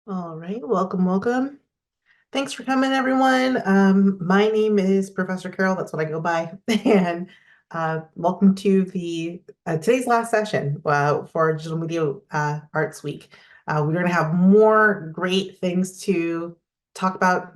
All right, welcome, welcome. Thanks for coming, everyone. My name is Professor Carol. That's what I go by, and welcome to the today's last session for Digital Media Arts Week. We're going to have more great things to talk about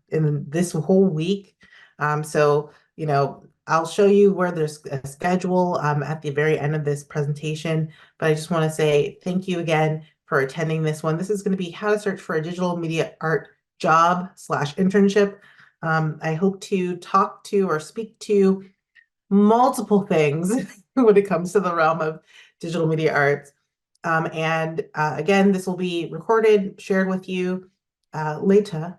in this whole week. I'll show you where there's a schedule at the very end of this presentation. But I just want to say thank you again for attending this one. This is going to be how to search for a digital media art job/internship. I hope to talk to or speak to multiple things when it comes to the realm of digital media arts. And again, this will be recorded, shared with you later.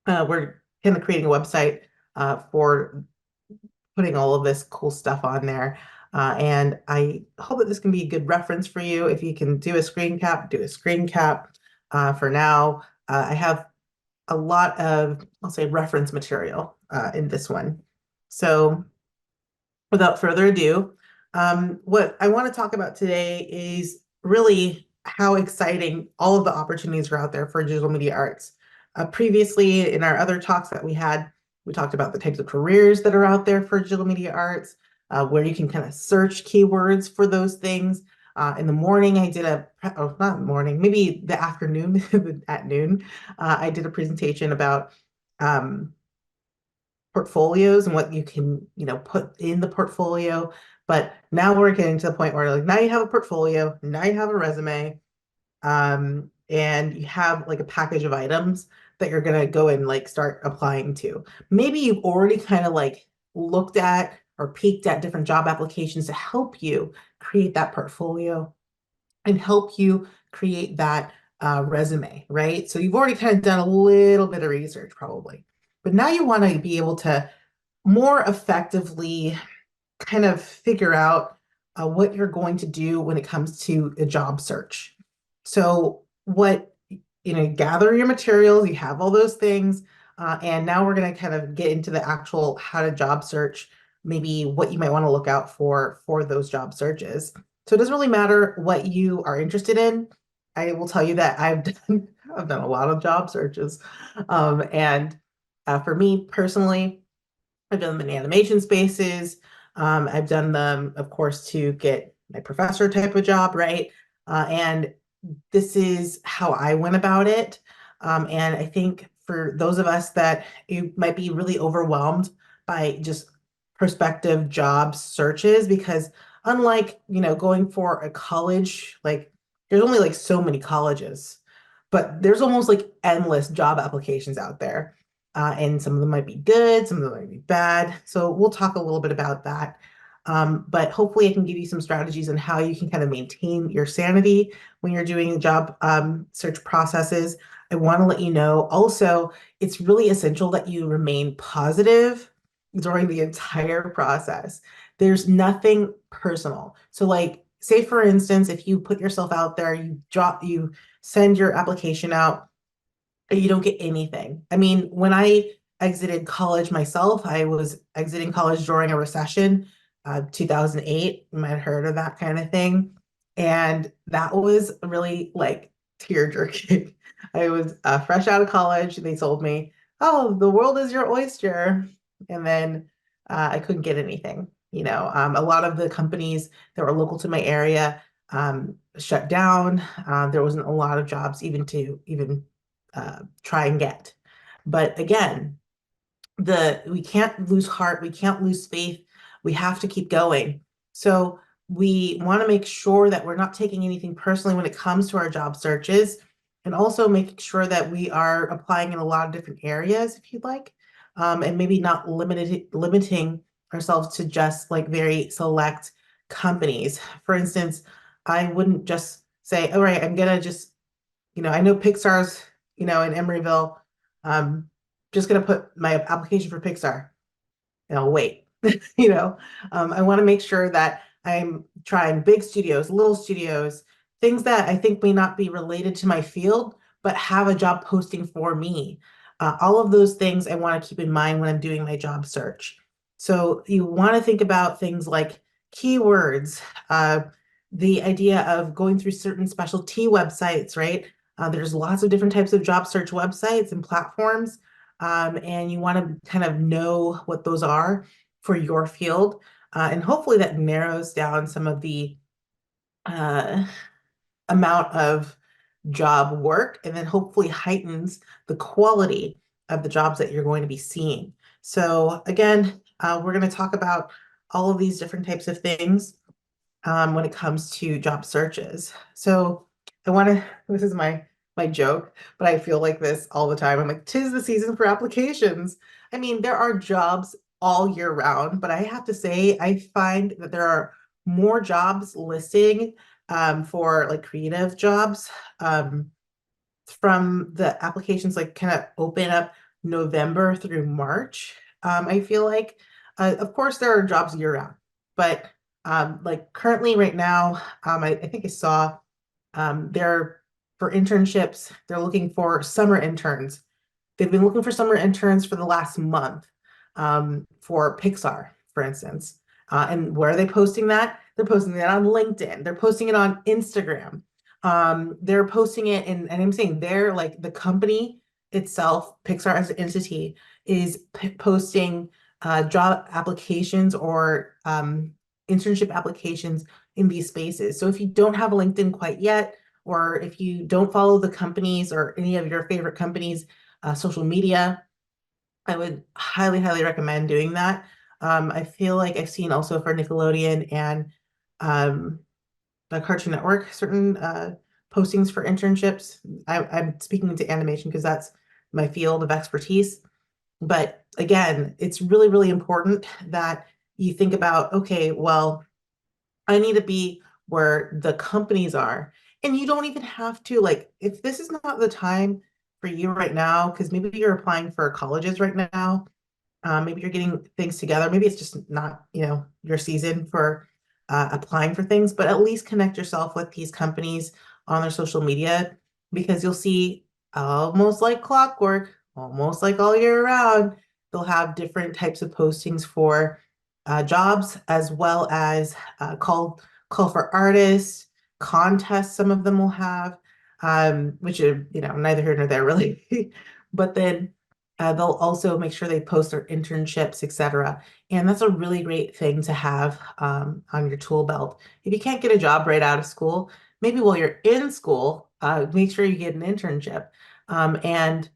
We're kind of creating a website for putting all of this cool stuff on there. And I hope that this can be a good reference for you. If you can do a screen cap, do a screen cap. For now, I have a lot of, I'll say, reference material in this one. So without further ado, what I want to talk about today is really how exciting all of the opportunities are out there for digital media arts. Previously, in our other talks that we had, we talked about the types of careers that are out there for digital media arts, where you can kind of search keywords for those things. In the morning, I did not morning, maybe the afternoon at noon, I did a presentation about um, portfolios and what you can, put in the portfolio. But now we're getting to the point where like now you have a portfolio, now you have a resume, and you have like a package of items that you're gonna go and like start applying to. Maybe you've already kind of like looked at or peeked at different job applications to help you create that portfolio and help you create that resume, right? So you've already kind of done a little bit of research probably, but now you want to be able to more effectively kind of figure out what you're going to do when it comes to a job search. So gather your materials, you have all those things, and now we're going to kind of get into the actual how to job search, maybe what you might want to look out for those job searches. So it doesn't really matter what you are interested in. I will tell you that I've done a lot of job searches, and for me personally, I've done them in animation spaces. I've done them, of course, to get my professor type of job, right? And this is how I went about it. And I think for those of us that you might be really overwhelmed by just prospective job searches, because unlike, going for a college, like there's only like so many colleges, but there's almost like endless job applications out there. And some of them might be good, some of them might be bad. So we'll talk a little bit about that. But hopefully I can give you some strategies on how you can kind of maintain your sanity when you're doing job search processes. I want to let you know also, it's really essential that you remain positive during the entire process. There's nothing personal. So like, say for instance, if you put yourself out there, you send your application out, and you don't get anything. I mean, when I exited college myself, I was exiting college during a recession, 2008. You might have heard of that kind of thing. And that was really like tear jerking. I was fresh out of college. They told me, oh, the world is your oyster. And then I couldn't get anything. A lot of the companies that were local to my area shut down. There wasn't a lot of jobs even try and get. But again, we can't lose heart, we can't lose faith, we have to keep going. So we want to make sure that we're not taking anything personally when it comes to our job searches, and also making sure that we are applying in a lot of different areas if you'd like, and maybe not limiting ourselves to just like very select companies. For instance, I wouldn't just say, all right, I'm gonna just, I know Pixar's, in Emeryville. Just gonna put my application for Pixar and I'll wait. You know, I want to make sure that I'm trying big studios, little studios, things that I think may not be related to my field, but have a job posting for me. All of those things I want to keep in mind when I'm doing my job search. So you want to think about things like keywords, the idea of going through certain specialty websites, right? There's lots of different types of job search websites and platforms, and you want to kind of know what those are for your field. And hopefully that narrows down some of the uh, amount of job work, and then hopefully heightens the quality of the jobs that you're going to be seeing. So again, we're going to talk about all of these different types of things when it comes to job searches. So I want to, this is my joke, but I feel like this all the time. I'm like, tis the season for applications. I mean, there are jobs all year round, but I have to say, I find that there are more jobs listing for like creative jobs um, from the applications like kind of open up November through March. I feel like, of course, there are jobs year round, but like currently right now, I think I saw they're for internships, they're looking for summer interns. They've been looking for summer interns for the last month for Pixar, for instance. And where are they posting that? They're posting that on LinkedIn. They're posting it on Instagram. They're posting it in, and I'm saying they're like the company itself, Pixar as an entity, is posting job applications or internship applications in these spaces. So if you don't have a LinkedIn quite yet, or if you don't follow the companies or any of your favorite companies' social media, I would highly, highly recommend doing that. I feel like I've seen also for Nickelodeon and um, the Cartoon Network certain postings for internships. I'm speaking to animation because that's my field of expertise. But again, it's really, really important that you think about, okay, well, I need to be where the companies are. And you don't even have to, like, if this is not the time for you right now, because maybe you're applying for colleges right now, maybe you're getting things together. Maybe it's just not, your season for applying for things, but at least connect yourself with these companies on their social media because you'll see almost like clockwork, almost like all year round, they'll have different types of postings for jobs as well as call for artists, contests. Some of them will have, which are neither here nor there really. But then they'll also make sure they post their internships, etc. And that's a really great thing to have on your tool belt. If you can't get a job right out of school, maybe while you're in school, make sure you get an internship. And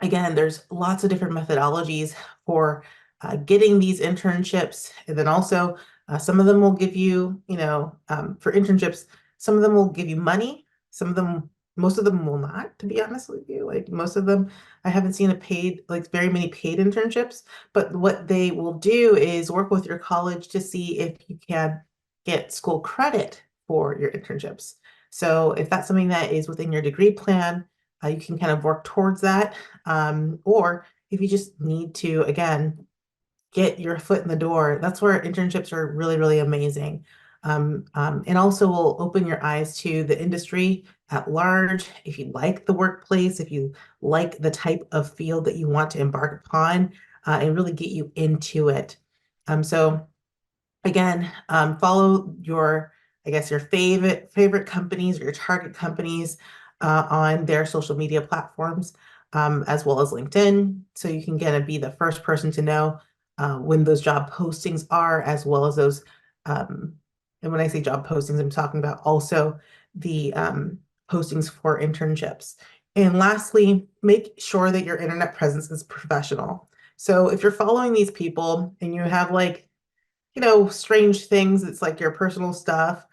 again, there's lots of different methodologies for getting these internships. And then also, some of them will give you, for internships, some of them will give you money. Some of them, most of them will not, to be honest with you. Like most of them, I haven't seen like very many paid internships. But what they will do is work with your college to see if you can get school credit for your internships. So if that's something that is within your degree plan, you can kind of work towards that. Or if you just need to, again, get your foot in the door, that's where internships are really, really amazing. And also will open your eyes to the industry at large. If you like the workplace, if you like the type of field that you want to embark upon, and really get you into it. So again, follow your, I guess, your favorite companies or your target companies on their social media platforms, as well as LinkedIn, so you can get to be the first person to know when those job postings are, as well as those. Um, and when I say job postings, I'm talking about also the postings for internships. And lastly, make sure that your internet presence is professional. So if you're following these people and you have like strange things. It's like your personal stuff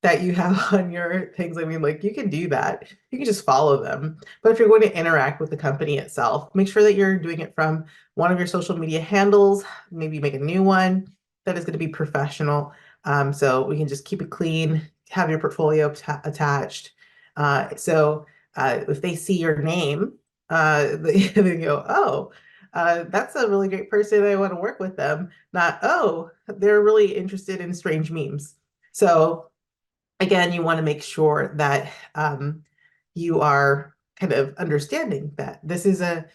that you have on your things. I mean, like you can do that. You can just follow them. But if you're going to interact with the company itself, make sure that you're doing it from one of your social media handles. Maybe make a new one that is going to be professional. So we can just keep it clean, have your portfolio attached. So if they see your name, they go, oh, that's a really great person. I want to work with them. Not, oh, they're really interested in strange memes. So again, you want to make sure that you are kind of understanding that this is not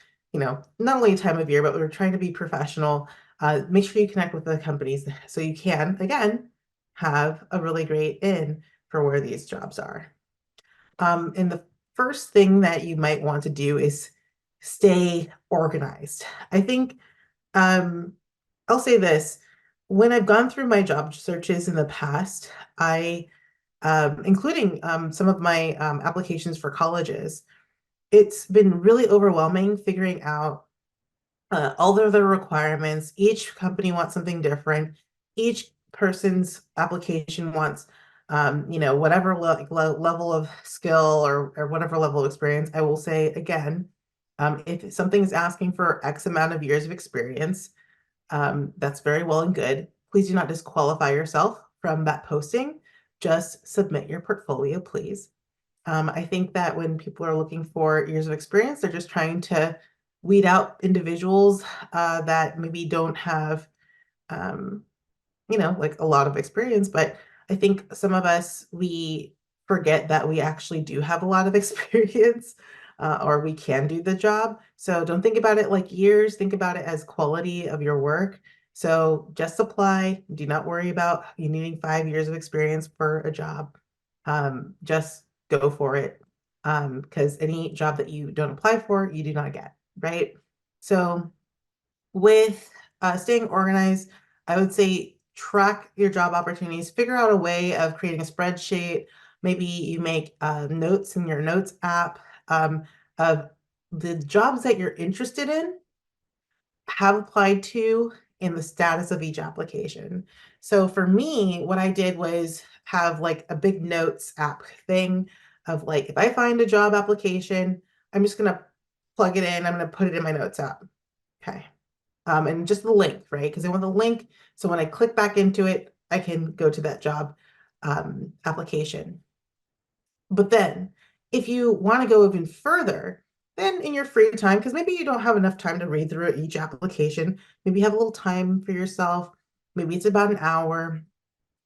only a time of year, but we're trying to be professional. Make sure you connect with the companies so you can, again, have a really great in for where these jobs are. In the first thing that you might want to do is stay organized. I think um, I'll say this. When I've gone through my job searches in the past, including some of my applications for colleges, it's been really overwhelming figuring out all of their requirements. Each company wants something different. Each person's application wants, whatever level of skill or whatever level of experience. I will say again, if something's asking for X amount of years of experience, that's very well and good. Please do not disqualify yourself from that posting. Just submit your portfolio, please. I think that when people are looking for years of experience, they're just trying to weed out individuals that maybe don't have, um, like a lot of experience. But I think some of us, we forget that we actually do have a lot of experience or we can do the job. So don't think about it like years, think about it as quality of your work. So just apply. Do not worry about you needing 5 years of experience for a job. Just go for it. Because any job that you don't apply for, you do not get, right? So with staying organized, I would say track your job opportunities, figure out a way of creating a spreadsheet. Maybe you make notes in your notes app of the jobs that you're interested in, have applied to, and the status of each application. So for me, what I did was have like a big notes app thing of like, if I find a job application, I'm just going to plug it in. I'm going to put it in my notes app. Okay. And just the link, right? Because I want the link. So when I click back into it, I can go to that job application. But then if you want to go even further, then in your free time, because maybe you don't have enough time to read through each application, maybe you have a little time for yourself, maybe it's about an hour,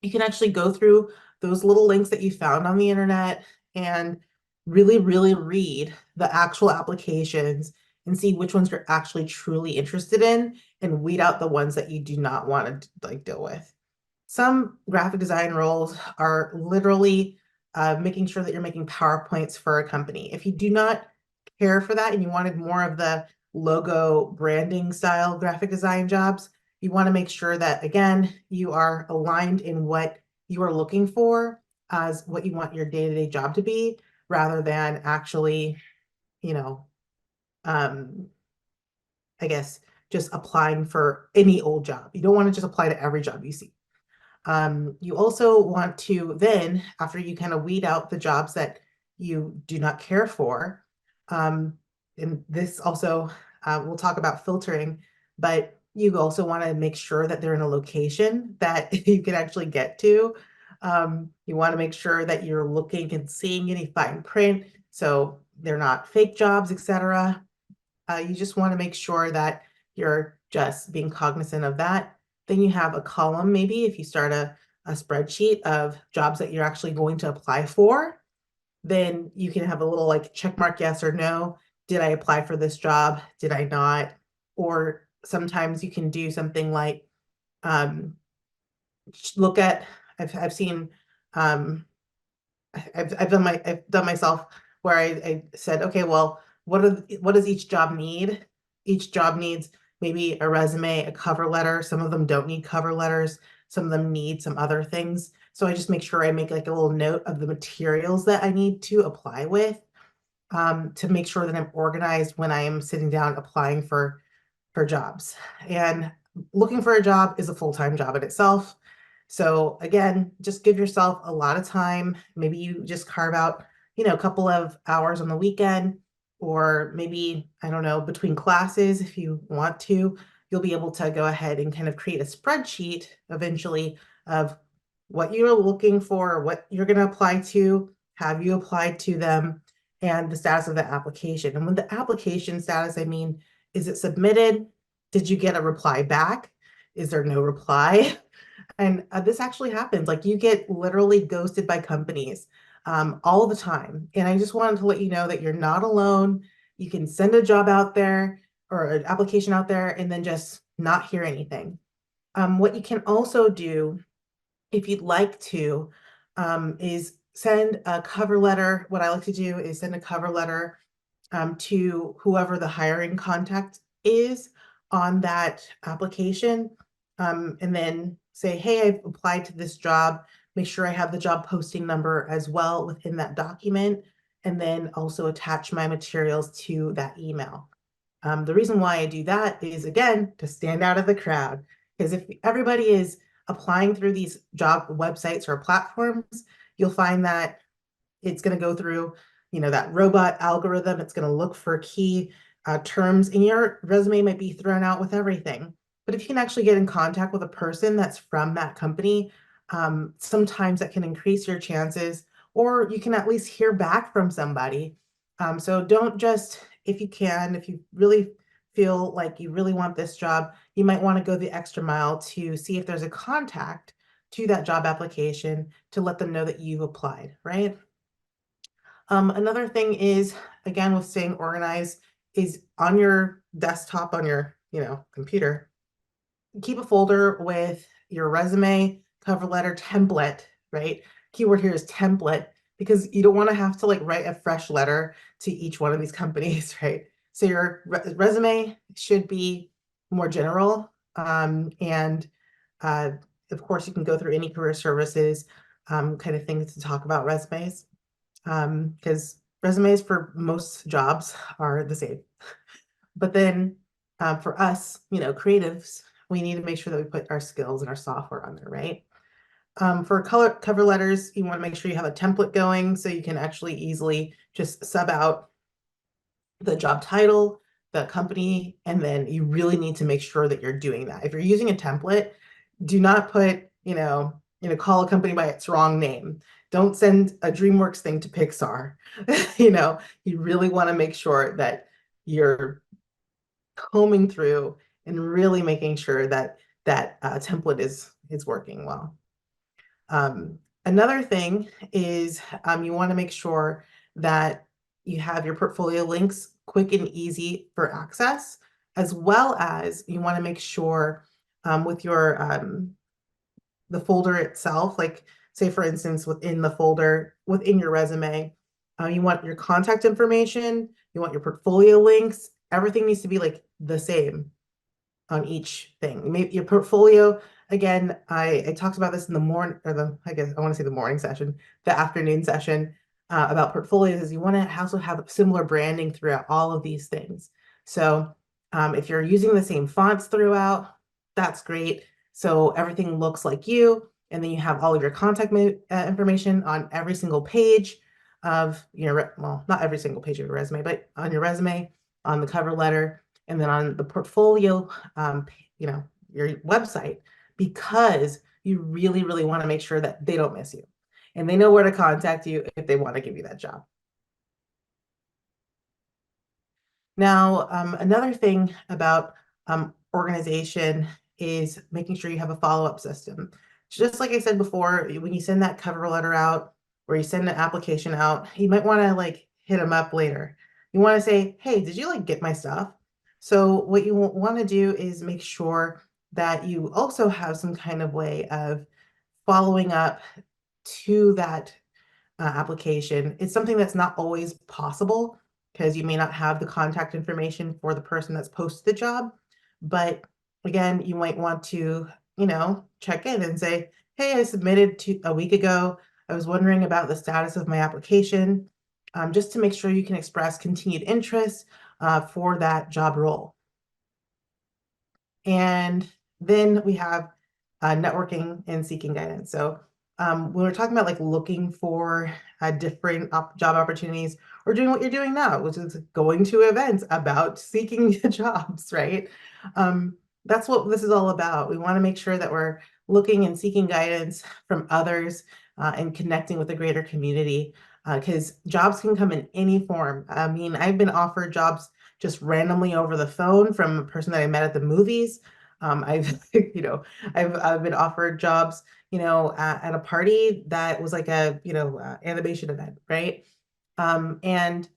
you can actually go through those little links that you found on the internet and really, really read the actual applications and see which ones you're actually truly interested in and weed out the ones that you do not want to like deal with. Some graphic design roles are literally making sure that you're making PowerPoints for a company. If you do not care for that and you wanted more of the logo branding style graphic design jobs, you want to make sure that, again, you are aligned in what you are looking for as what you want your day-to-day job to be, rather than actually, you know, um, I guess just applying for any old job. You don't want to just apply to every job you see. You also want to then, after you kind of weed out the jobs that you do not care for, um, and this also, we'll talk about filtering, but you also want to make sure that they're in a location that you can actually get to. You want to make sure that you're looking and seeing any fine print, so they're not fake jobs, etc. You just want to make sure that you're just being cognizant of that. Then you have a column, maybe if you start a spreadsheet of jobs that you're actually going to apply for, then you can have a little like check mark, yes or no. Did I apply for this job? Did I not? Or sometimes you can do something like um, look at, I've seen um, I've done myself where I said, okay, well, what does each job need? Each job needs maybe a resume, a cover letter. Some of them don't need cover letters. Some of them need some other things. So I just make sure I make like a little note of the materials that I need to apply with, to make sure that I'm organized when I am sitting down applying for jobs. And looking for a job is a full-time job in itself. So again, just give yourself a lot of time. Maybe you just carve out, a couple of hours on the weekend, or maybe, I don't know, between classes, if you want to, you'll be able to go ahead and kind of create a spreadsheet eventually of what you're looking for, what you're going to apply to, have you applied to them, and the status of the application. And with the application status, I mean, is it submitted? Did you get a reply back? Is there no reply? And this actually happens. Like you get literally ghosted by companies all the time. And I just wanted to let you know that you're not alone. You can send a job out there or an application out there and then just not hear anything. What you can also do, if you'd like to, is send a cover letter. What I like to do is send a cover letter to whoever the hiring contact is on that application, and then say, hey, I've applied to this job. Make sure I have the job posting number as well within that document, and then also attach my materials to that email. The reason why I do that is, again, to stand out of the crowd. Because if everybody is applying through these job websites or platforms, you'll find that it's going to go through, that robot algorithm. It's going to look for key terms, and your resume might be thrown out with everything. But if you can actually get in contact with a person that's from that company, sometimes that can increase your chances, or you can at least hear back from somebody. So don't just, if you really feel like you really want this job, you might want to go the extra mile to see if there's a contact to that job application to let them know that you've applied, right? Another thing is, again, with staying organized, is on your desktop, on your, computer, keep a folder with your resume, cover letter, template, right? Keyword here is template, because you don't want to have to like write a fresh letter to each one of these companies, right? So your resume should be more general. And of course, you can go through any career services kind of things to talk about resumes, because resumes for most jobs are the same. But then for us, creatives, we need to make sure that we put our skills and our software on there, right? For cover letters, you want to make sure you have a template going so you can actually easily just sub out the job title, the company, and then you really need to make sure that you're doing that. If you're using a template, do not put, call a company by its wrong name. Don't send a DreamWorks thing to Pixar. You really want to make sure that you're combing through and really making sure that that template is working well. Another thing is you want to make sure that you have your portfolio links quick and easy for access, as well as you want to make sure with your the folder itself, like say for instance, within the folder, within your resume, you want your contact information, you want your portfolio links, everything needs to be like the same on each thing. Maybe your portfolio, again, I talked about this in the morning, or I guess I want to say the morning session, the afternoon session, about portfolios, is you want to also have similar branding throughout all of these things. So if you're using the same fonts throughout, that's great. So everything looks like you, and then you have all of your contact information on every single page of your, well, not every single page of your resume, but on your resume, on the cover letter, and then on the portfolio, your website, because you really, really want to make sure that they don't miss you and they know where to contact you if they want to give you that job. Now, another thing about organization is making sure you have a follow-up system. Just like I said before, when you send that cover letter out or you send an application out, you might want to like hit them up later. You want to say, hey, did you like get my stuff? So what you want to do is make sure that you also have some kind of way of following up to that application. It's something that's not always possible because you may not have the contact information for the person that's posted the job. But again, you might want to, check in and say, hey, I submitted a week ago. I was wondering about the status of my application, just to make sure you can express continued interest for that job role. And then we have networking and seeking guidance. So when we're talking about like looking for different job opportunities, or doing what you're doing now, which is going to events about seeking jobs, right? That's what this is all about. We want to make sure that we're looking and seeking guidance from others and connecting with the greater community, because jobs can come in any form. I mean, I've been offered jobs just randomly over the phone from a person that I met at the movies. I've, I've been offered jobs, at a party that was like a, animation event, right? And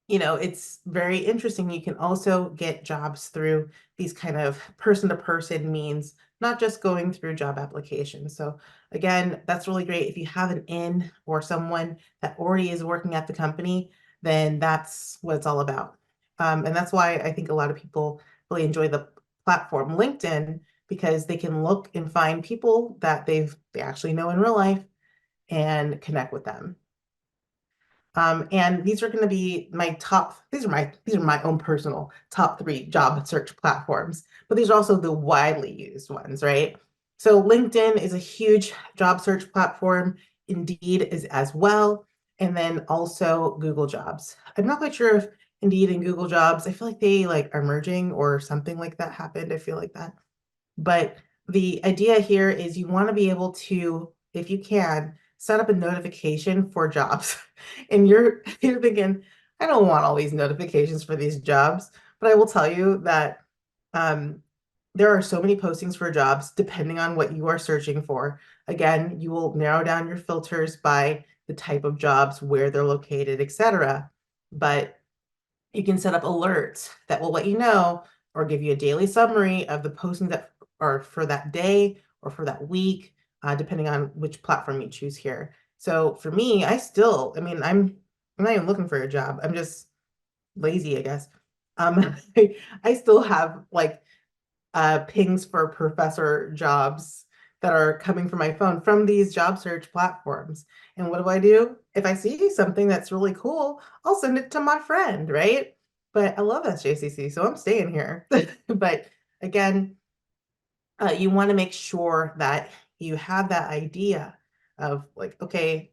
it's very interesting. You can also get jobs through these kind of person-to-person means, not just going through job applications. So again, that's really great. If you have an in or someone that already is working at the company, then that's what it's all about. And that's why I think a lot of people really enjoy the platform LinkedIn, because they can look and find people that they actually know in real life and connect with them. And these are going to be my top, these are my own personal top three job search platforms, but these are also the widely used ones, right? So LinkedIn is a huge job search platform. Indeed is as well. And then also Google Jobs. I'm not quite sure if Indeed and Google Jobs, I feel like they like are merging or something like that happened. I feel like that. But the idea here is you want to be able to, if you can, set up a notification for jobs. And you're thinking, I don't want all these notifications for these jobs. But I will tell you that um, there are so many postings for jobs depending on what you are searching for. Again, you will narrow down your filters by the type of jobs, where they're located, etc. But you can set up alerts that will let you know or give you a daily summary of the postings that are for that day or for that week, depending on which platform you choose here. So for me, I mean, I'm not even looking for a job. I'm just lazy, I guess. I still have like pings for professor jobs that are coming from my phone from these job search platforms. And what do I do? If I see something that's really cool, I'll send it to my friend, right? But I love SJCC, so I'm staying here. But again, you want to make sure that you have that idea of like, okay,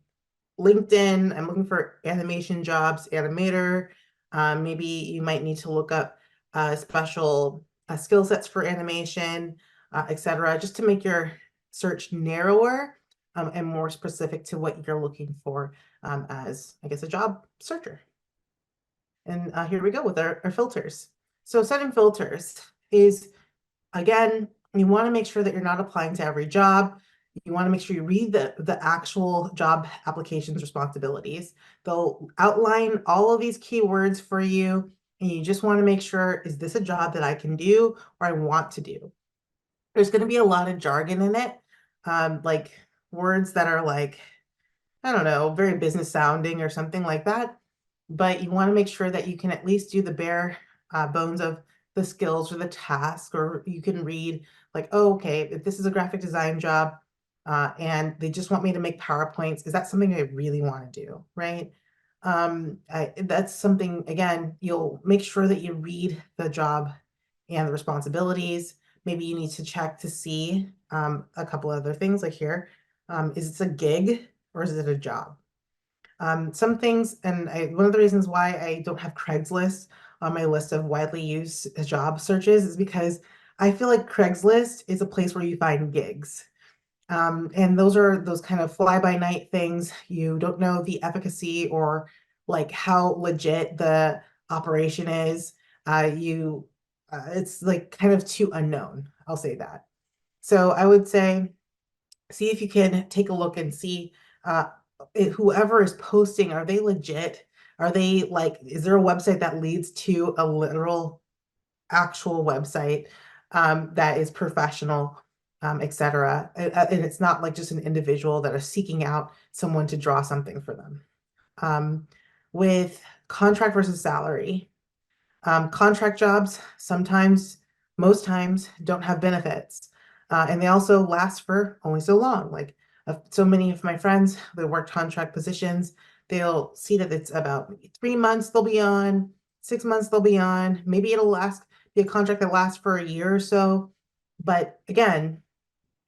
LinkedIn, I'm looking for animation jobs, animator. Maybe you might need to look up special skill sets for animation, etc., just to make your search narrower and more specific to what you're looking for as, I guess, a job searcher. And here we go with our filters. So setting filters is, again, you want to make sure that you're not applying to every job. You want to make sure you read the actual job application's responsibilities. They'll outline all of these keywords for you, and you just want to make sure, is this a job that I can do or I want to do? There's going to be a lot of jargon in it, like words that are like, I don't know, very business sounding or something like that. But you want to make sure that you can at least do the bare bones of the skills or the task, or you can read like, oh, okay, if this is a graphic design job and they just want me to make PowerPoints, is that something I really want to do, right? That's something, again, you'll make sure that you read the job and the responsibilities. Maybe you need to check to see a couple other things like here. Is this a gig or is it a job? Some things, and one of the reasons why I don't have Craigslist on my list of widely used job searches is because I feel like Craigslist is a place where you find gigs. And those are those kind of fly by night things. You don't know the efficacy or like how legit the operation is. It's like kind of too unknown. I'll say that. So I would say, see if you can take a look and see uh, whoever is posting, are they legit? Are they like, is there a website that leads to a literal actual website that is professional, etc. And it's not like just an individual that are seeking out someone to draw something for them. Um, with contract versus salary, contract jobs sometimes, most times, don't have benefits. And they also last for only so long. Like so many of my friends that work contract positions, they'll see that it's about 3 months they'll be on, 6 months they'll be on. Maybe it'll be a contract that lasts for a year or so. But again,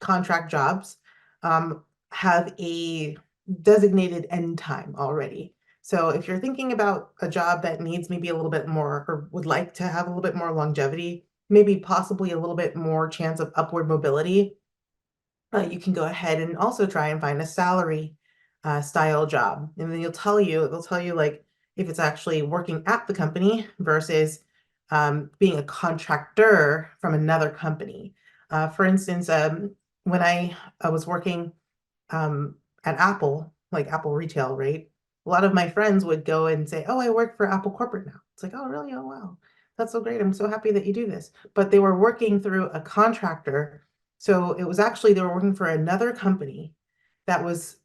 contract jobs um, have a designated end time already. So if you're thinking about a job that needs maybe a little bit more or would like to have a little bit more longevity, maybe possibly a little bit more chance of upward mobility, you can go ahead and also try and find a salary style job. And then they'll tell you like if it's actually working at the company versus being a contractor from another company. For instance, when I was working um, at Apple, like Apple retail, right? A lot of my friends would go and say, "Oh, I work for Apple corporate now." It's like, "Oh, really? Oh, wow. That's so great. I'm so happy that you do this." But they were working through a contractor. So it was actually they were working for another company that was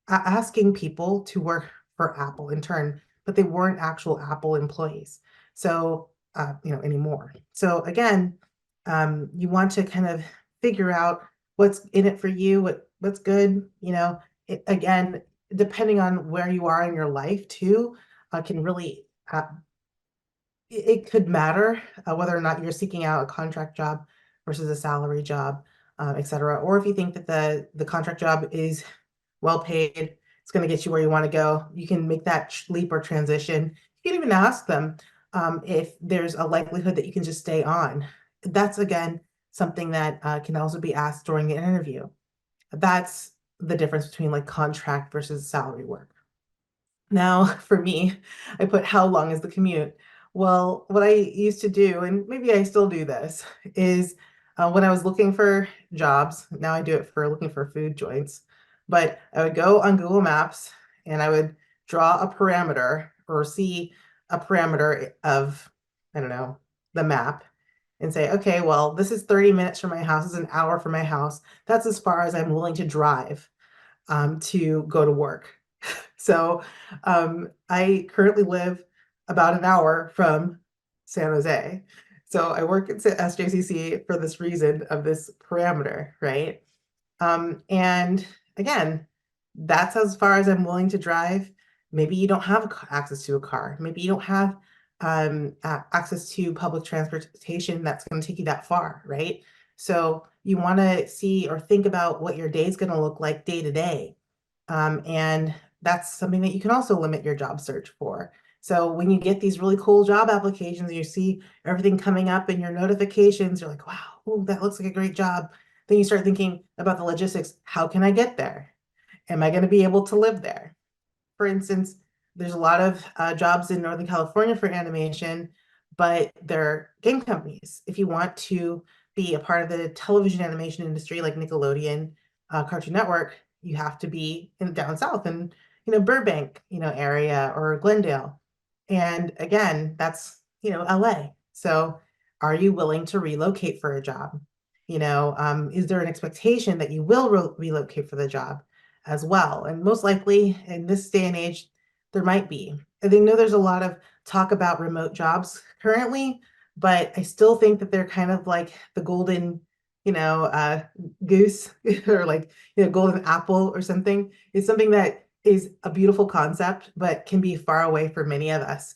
asking people to work for Apple in turn, but they weren't actual Apple employees. So, anymore. So again, you want to kind of figure out what's in it for you, what's good. Again, depending on where you are in your life too, can really it could matter whether or not you're seeking out a contract job versus a salary job, et cetera. Or if you think that the contract job is well paid, it's going to get you where you want to go. You can make that leap or transition. You can even ask them if there's a likelihood that you can just stay on. That's again something that can also be asked during the interview. That's the difference between like contract versus salary work. Now, for me, I put how long is the commute? Well, what I used to do, and maybe I still do this, is when I was looking for jobs, now I do it for looking for food joints, but I would go on Google Maps and I would draw a parameter or see a parameter of, I don't know, the map and say, okay, well, this is 30 minutes from my house, this is an hour from my house. That's as far as I'm willing to drive to go to work. So I currently live about an hour from San Jose. So I work at SJCC for this reason of this parameter, right? And again, that's as far as I'm willing to drive. Maybe you don't have access to a car. Maybe you don't have access to public transportation that's going to take you that far, right? So you want to see or think about what your day is going to look like day to day. And that's something that you can also limit your job search for. So when you get these really cool job applications and you see everything coming up in your notifications, you're like, wow, ooh, that looks like a great job. Then you start thinking about the logistics. How can I get there? Am I going to be able to live there? For instance, there's a lot of jobs in Northern California for animation, but they're game companies. If you want to be a part of the television animation industry like Nickelodeon, Cartoon Network, you have to be in down south in Burbank, area or Glendale. And again, that's LA. So are you willing to relocate for a job? Is there an expectation that you will relocate for the job as well? And most likely in this day and age, there might be. I think know there's a lot of talk about remote jobs currently, but I still think that they're kind of like the golden, goose or like, golden apple or something. It's something that is a beautiful concept, but can be far away for many of us.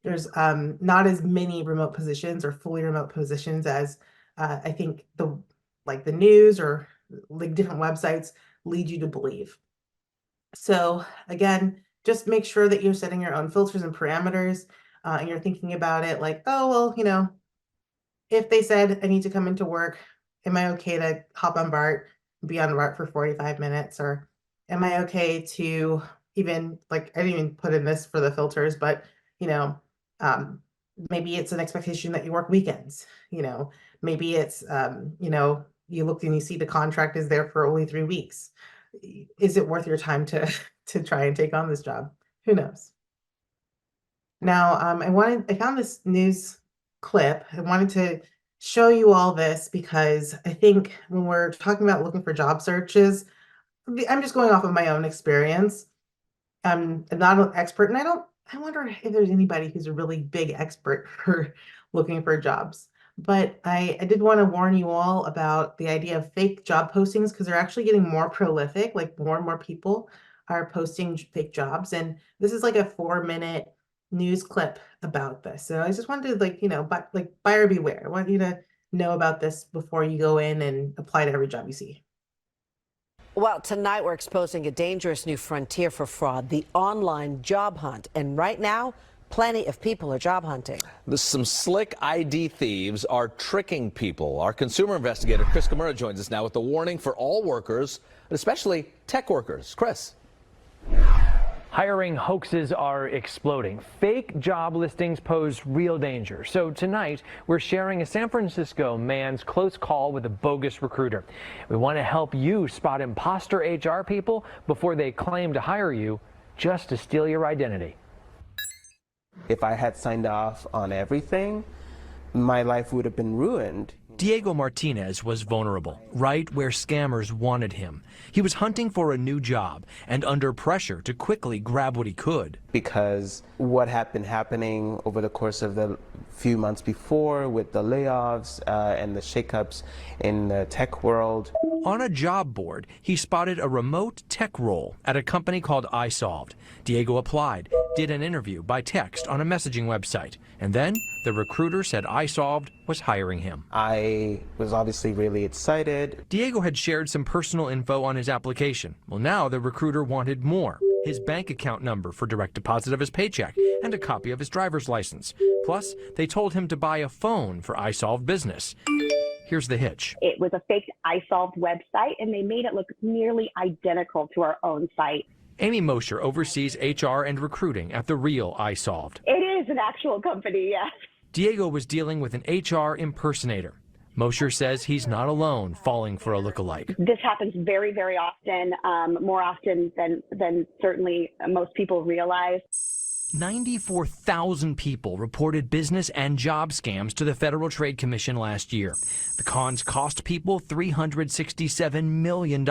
There's not as many remote positions or fully remote positions as I think the news or like different websites lead you to believe. So again, just make sure that you're setting your own filters and parameters, and you're thinking about it like, oh, well, if they said I need to come into work, am I okay to hop on BART, be on BART for 45 minutes? Or am I okay to even, like, I didn't even put in this for the filters, but, you know, um, maybe it's an expectation that you work weekends, maybe it's, you look and you see the contract is there for only 3 weeks. Is it worth your time to, to try and take on this job? Who knows? Now, I found this news clip. I wanted to show you all this because I think when we're talking about looking for job searches, I'm just going off of my own experience. I'm not an expert, and I wonder if there's anybody who's a really big expert for looking for jobs. But I did want to warn you all about the idea of fake job postings because they're actually getting more prolific. Like more and more people are posting fake jobs, and this is like a 4-minute news clip about this. So I just wanted to buyer beware. I want you to know about this before you go in and apply to every job you see. Well, tonight we're exposing a dangerous new frontier for fraud, the online job hunt. And right now, plenty of people are job hunting. Some slick ID thieves are tricking people. Our consumer investigator, Chris Kimura, joins us now with the warning for all workers, especially tech workers. Chris. Hiring hoaxes are exploding. Fake job listings pose real danger. So tonight, we're sharing a San Francisco man's close call with a bogus recruiter. We want to help you spot imposter HR people before they claim to hire you just to steal your identity. If I had signed off on everything, my life would have been ruined. Diego Martinez was vulnerable, right where scammers wanted him. He was hunting for a new job and under pressure to quickly grab what he could. Because what had been happening over the course of the few months before with the layoffs and the shakeups in the tech world. On a job board, he spotted a remote tech role at a company called iSolved. Diego applied, did an interview by text on a messaging website, and then the recruiter said iSolved was hiring him. I was obviously really excited. Diego had shared some personal info on his application. Well, now the recruiter wanted more. His bank account number for direct deposit of his paycheck and a copy of his driver's license. Plus, they told him to buy a phone for iSolved Business. Here's the hitch. It was a fake iSolved website, and they made it look nearly identical to our own site. Amy Mosher oversees HR and recruiting at the real iSolved. It is an actual company, yes. Diego was dealing with an HR impersonator. Mosher says he's not alone falling for a lookalike. This happens very, very often, more often than certainly most people realize. 94,000 people reported business and job scams to the Federal Trade Commission last year. The cons cost people $367 million,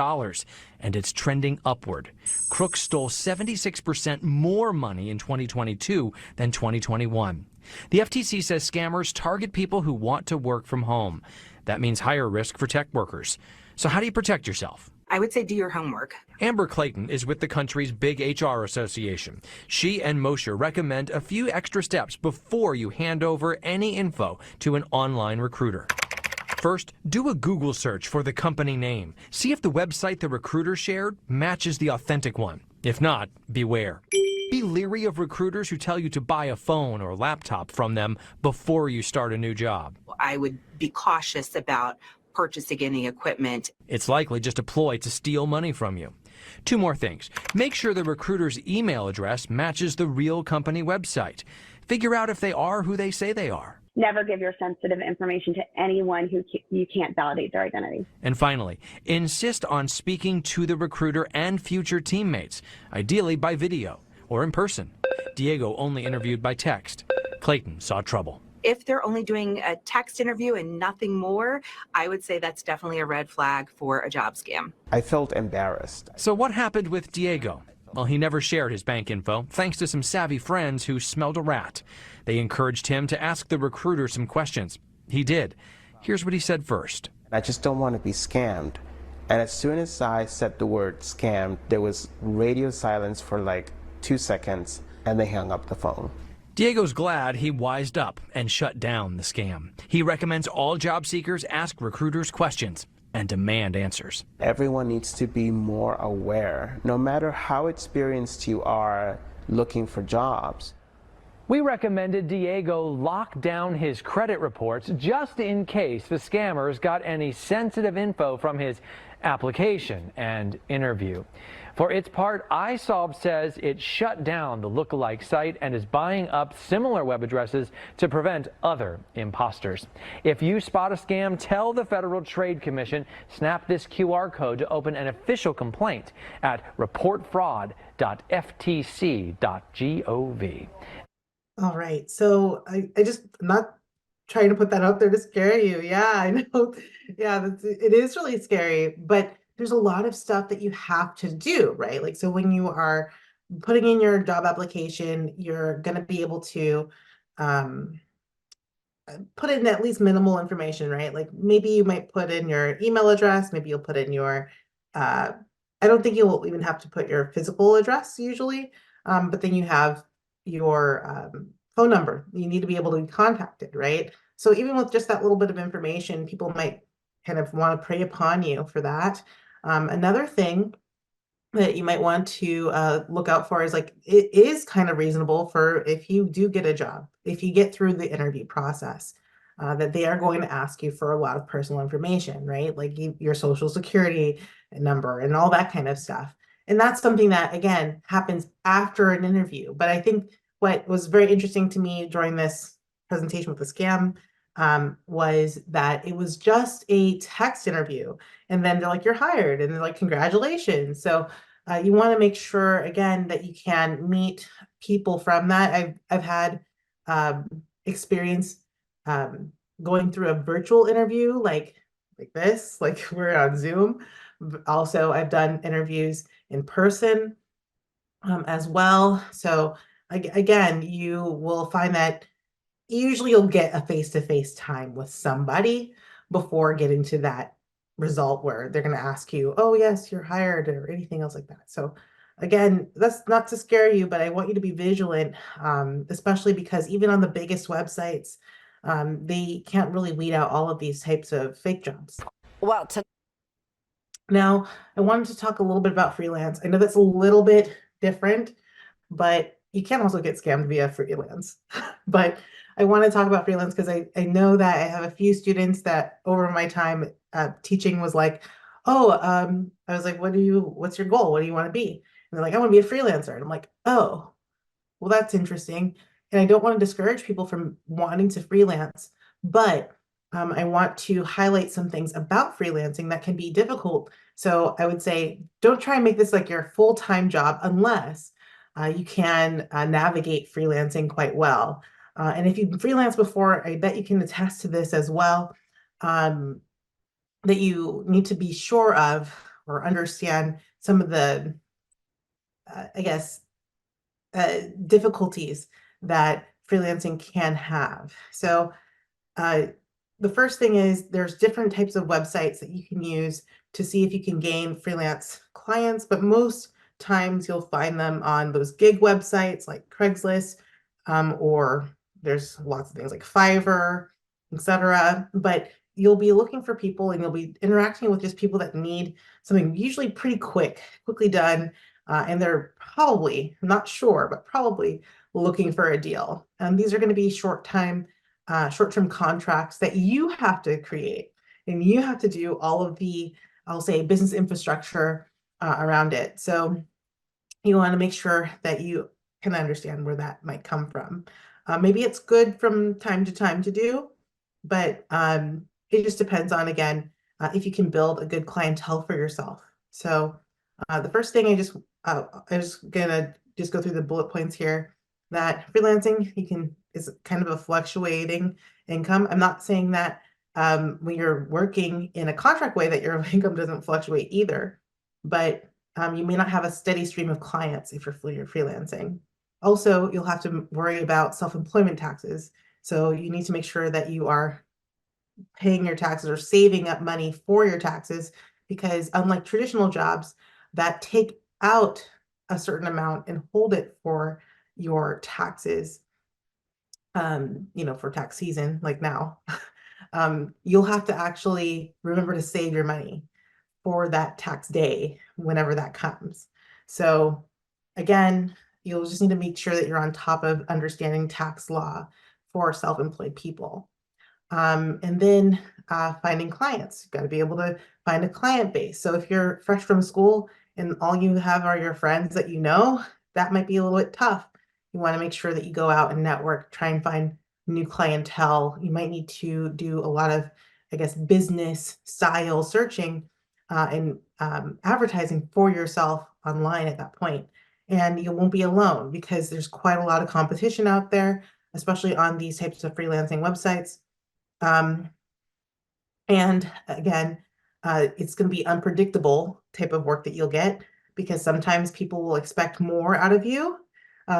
and it's trending upward. Crooks stole 76% more money in 2022 than 2021. The FTC says scammers target people who want to work from home. That means higher risk for tech workers. So how do you protect yourself? I would say do your homework. Amber Clayton is with the country's big HR association. She and Mosher recommend a few extra steps before you hand over any info to an online recruiter. First, do a Google search for the company name. See if the website the recruiter shared matches the authentic one. If not, beware. Be leery of recruiters who tell you to buy a phone or laptop from them before you start a new job. I would be cautious about purchasing any equipment. It's likely just a ploy to steal money from you. Two more things. Make sure the recruiter's email address matches the real company website. Figure out if they are who they say they are. Never give your sensitive information to anyone who you can't validate their identity. And finally, insist on speaking to the recruiter and future teammates, ideally by video or in person. Diego only interviewed by text. Clayton saw trouble. If they're only doing a text interview and nothing more, I would say that's definitely a red flag for a job scam. I felt embarrassed. So what happened with Diego? Well, he never shared his bank info, thanks to some savvy friends who smelled a rat. They encouraged him to ask the recruiter some questions. He did. Here's what he said first. I just don't want to be scammed. And as soon as I said the word scammed, there was radio silence for like 2 seconds, and they hung up the phone. Diego's glad he wised up and shut down the scam. He recommends all job seekers ask recruiters questions and demand answers. Everyone needs to be more aware, no matter how experienced you are looking for jobs. We recommended Diego lock down his credit reports just in case the scammers got any sensitive info from his application and interview. For its part, iSolved says it shut down the lookalike site and is buying up similar web addresses to prevent other imposters. If you spot a scam, tell the Federal Trade Commission. Snap this QR code to open an official complaint at reportfraud.ftc.gov. All right. So I'm not trying to put that out there to scare you. Yeah, I know. Yeah, it is really scary, but there's a lot of stuff that you have to do, right? Like, so when you are putting in your job application, you're going to be able to put in at least minimal information, right? Like maybe you might put in your email address, maybe you'll put in your, I don't think you'll even have to put your physical address usually, but then you have your phone number. You need to be able to be contacted, right? So even with just that little bit of information, people might kind of want to prey upon you for that. Another thing that you might want to look out for is, like, it is kind of reasonable for, if you do get a job, if you get through the interview process, that they are going to ask you for a lot of personal information, right? Like your social security number and all that kind of stuff. And that's something that, again, happens after an interview. But I think what was very interesting to me during this presentation with the scam was that it was just a text interview. And then they're like, you're hired. And they're like, congratulations. So you want to make sure, again, that you can meet people from that. I've had experience um, going through a virtual interview like this, like we're on Zoom. Also, I've done interviews in person as well. So again, you will find that usually you'll get a face-to-face time with somebody before getting to that result where they're going to ask you, oh yes, you're hired, or anything else like that. So again, that's not to scare you, but I want you to be vigilant, especially because even on the biggest websites, they can't really weed out all of these types of fake jobs. Well, Now, I wanted to talk a little bit about freelance. I know that's a little bit different, but you can also get scammed via freelance. But I want to talk about freelance because I know that I have a few students that over my time teaching was like, oh, I was like, what's your goal? What do you want to be? And they're like, I want to be a freelancer. And I'm like, oh, well, that's interesting. And I don't want to discourage people from wanting to freelance, but I want to highlight some things about freelancing that can be difficult. So I would say, don't try and make this like your full-time job unless you can navigate freelancing quite well. And if you've freelanced before, I bet you can attest to this as well, that you need to be sure of or understand some of the, I guess, difficulties that freelancing can have. So uh, the first thing is there's different types of websites that you can use to see if you can gain freelance clients, but most times you'll find them on those gig websites like Craigslist, or there's lots of things like Fiverr, etc. But you'll be looking for people and you'll be interacting with just people that need something usually pretty quickly done, and they're probably, I'm not sure, but probably looking for a deal. And these are going to be short-term contracts that you have to create, and you have to do all of the, I'll say, business infrastructure around it. So you want to make sure that you can understand where that might come from. Maybe it's good from time to time to do, but it just depends on, again, if you can build a good clientele for yourself. So the first thing I was gonna just go through the bullet points here, that freelancing is kind of a fluctuating income. I'm not saying that when you're working in a contract way that your income doesn't fluctuate either, but you may not have a steady stream of clients if you're freelancing. Also, you'll have to worry about self-employment taxes. So you need to make sure that you are paying your taxes or saving up money for your taxes, because unlike traditional jobs that take out a certain amount and hold it for your taxes, for tax season, like now, you'll have to actually remember to save your money for that tax day, whenever that comes. So again, you'll just need to make sure that you're on top of understanding tax law for self-employed people. And then finding clients. You've got to be able to find a client base. So if you're fresh from school and all you have are your friends that you know, that might be a little bit tough. You want to make sure that you go out and network, try and find new clientele. You might need to do a lot of, I guess, business style searching and advertising for yourself online at that point. And you won't be alone because there's quite a lot of competition out there, especially on these types of freelancing websites. And again, it's going to be unpredictable type of work that you'll get, because sometimes people will expect more out of you.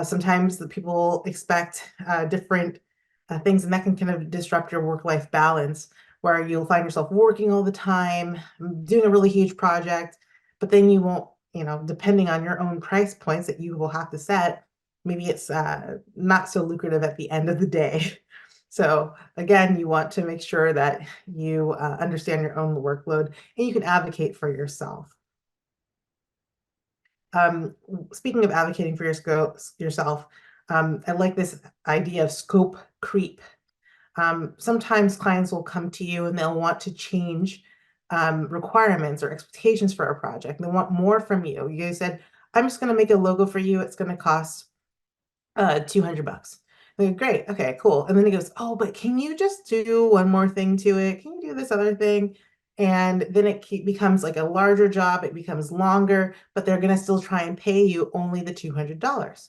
Sometimes the people expect different things, and that can kind of disrupt your work-life balance, where you'll find yourself working all the time, doing a really huge project, but then you won't, depending on your own price points that you will have to set, maybe it's not so lucrative at the end of the day. So again, you want to make sure that you understand your own workload and you can advocate for yourself. Speaking of advocating for yourself, I like this idea of scope creep. Sometimes clients will come to you and they'll want to change requirements or expectations for a project. They want more from you. You said, I'm just going to make a logo for you. It's going to cost $200. Like, great. Okay, cool. And then he goes, oh, but can you just do one more thing to it? Can you do this other thing? And then it becomes like a larger job. It becomes longer, but they're going to still try and pay you only the $200.